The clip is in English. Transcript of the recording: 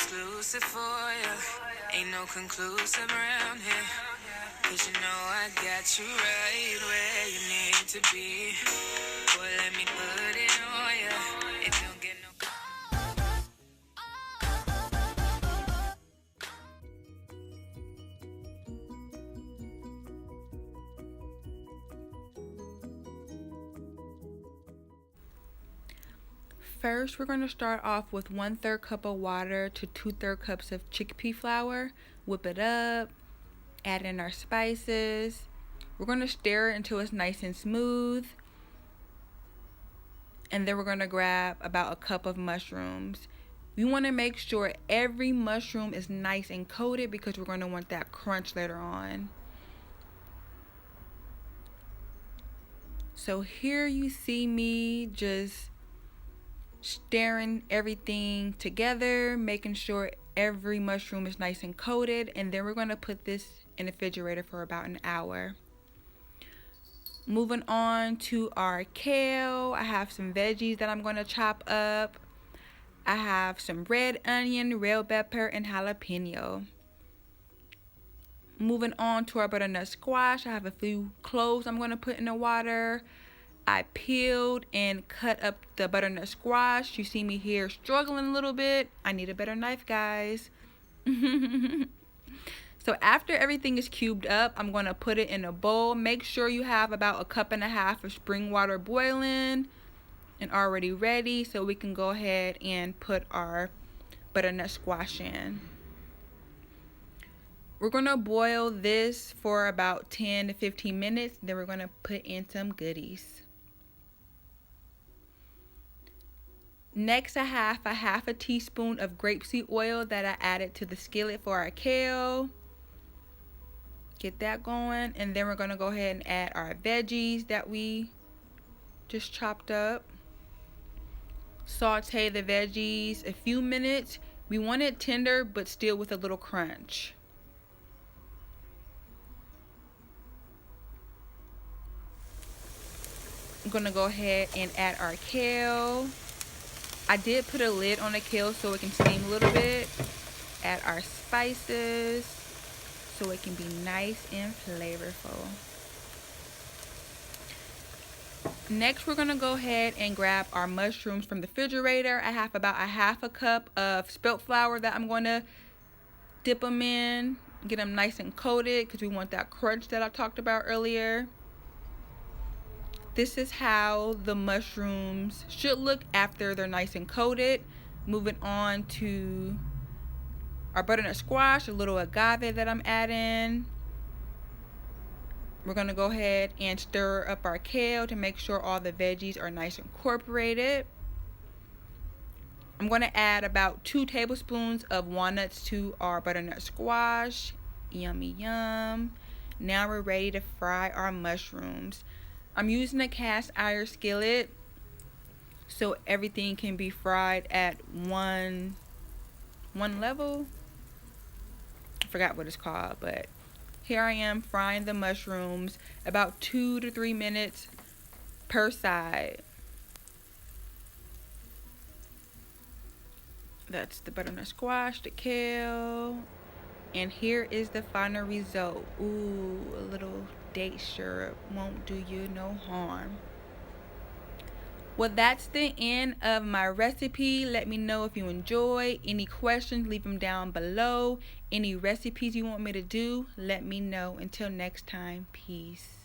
exclusive for you. Ain't no conclusive around here. 'Cause you know I got you right where you need to be. Boy, let me put it on you. It don't get no. First, we're going to start off with 1/3 cup of water to 2/3 cups of chickpea flour. Whip it up, add in our spices. We're going to stir it until it's nice and smooth. And then we're going to grab about a cup of mushrooms. We want to make sure every mushroom is nice and coated because we're going to want that crunch later on. So here you see me just stirring everything together, making sure every mushroom is nice and coated, and then we're going to put this in the refrigerator for about an hour. Moving on to our kale, I have some veggies that I'm going to chop up. I have some red onion, red pepper, and jalapeno. Moving on to our butternut squash, I have a few cloves I'm going to put in the water. I peeled and cut up the butternut squash. You see me here struggling a little bit. I need a better knife, guys. So after everything is cubed up, I'm going to put it in a bowl. Make sure you have about 1.5 cups of spring water boiling and already ready so we can go ahead and put our butternut squash in. We're going to boil this for about 10 to 15 minutes. Then we're going to put in some goodies. Next, I have a 1/2 teaspoon of grapeseed oil that I added to the skillet for our kale. Get that going, and then we're going to go ahead and add our veggies that we just chopped up. Saute the veggies a few minutes. We want it tender, but still with a little crunch. I'm going to go ahead and add our kale. I did put a lid on the kale so it can steam a little bit. Add our spices so it can be nice and flavorful. Next, we're going to go ahead and grab our mushrooms from the refrigerator. I have about 1/2 cup of spelt flour that I'm going to dip them in. Get them nice and coated because we want that crunch that I talked about earlier. This is how the mushrooms should look after they're nice and coated. Moving on to our butternut squash, a little agave that I'm adding. We're going to go ahead and stir up our kale to make sure all the veggies are nice and incorporated. I'm going to add about 2 tablespoons of walnuts to our butternut squash. Yummy yum. Now we're ready to fry our mushrooms. I'm using a cast iron skillet so everything can be fried at one level. I forgot what it's called, but here I am frying the mushrooms about 2 to 3 minutes per side. That's the butternut squash, the kale, and here is the final result. Ooh, a little date syrup won't do you no harm. Well, that's the end of my recipe. Let me know if you enjoy. Any questions, leave them down below. Any recipes you want me to do, let me know. Until next time, peace.